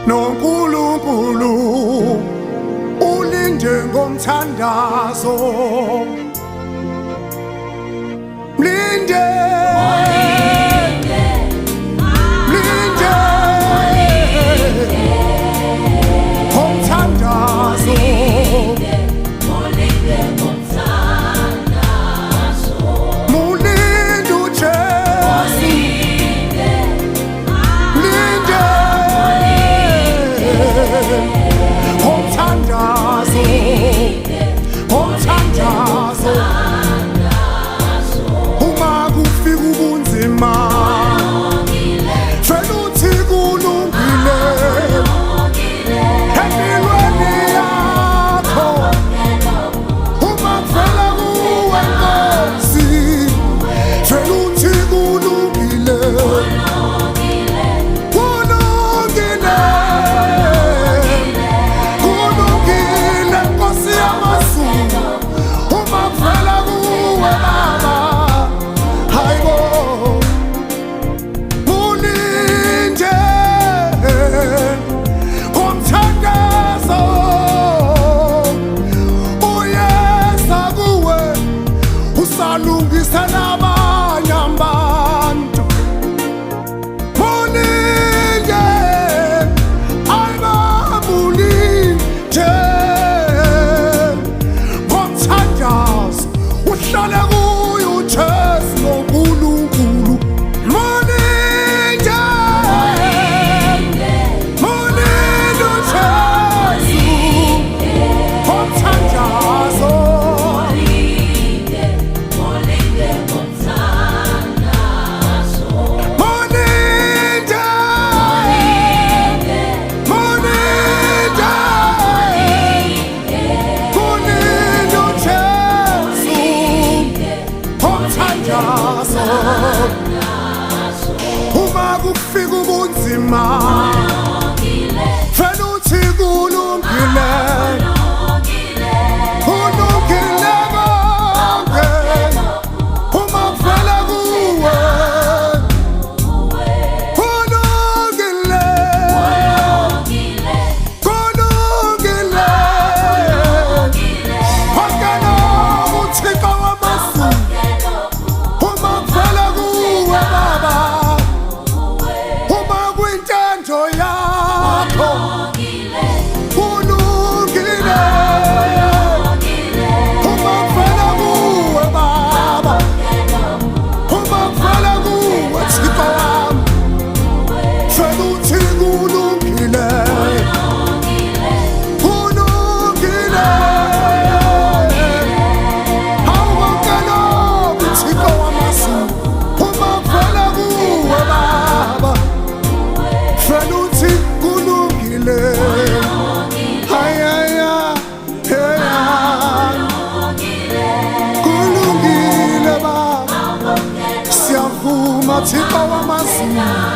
noNkulunkulu ulinde ngomthandazo mlinde ngomthandazo uma kufika ubunzima vele uthi kulungile empilweni yakho uma kuvela kuwe Nkosi vele uthi kulungile salungisa nabanye abantu mulinde mulinde ngomthandazo uhlale kuyo uJesu noNkulunkulu mulinde uJesu ngomthandazo uma kufika ubunzima vele uthi kulungile kulungile konke uma kuvela kuwe kulungile kulungile konke lokhu uThixo wamazulu Thixo wamazulu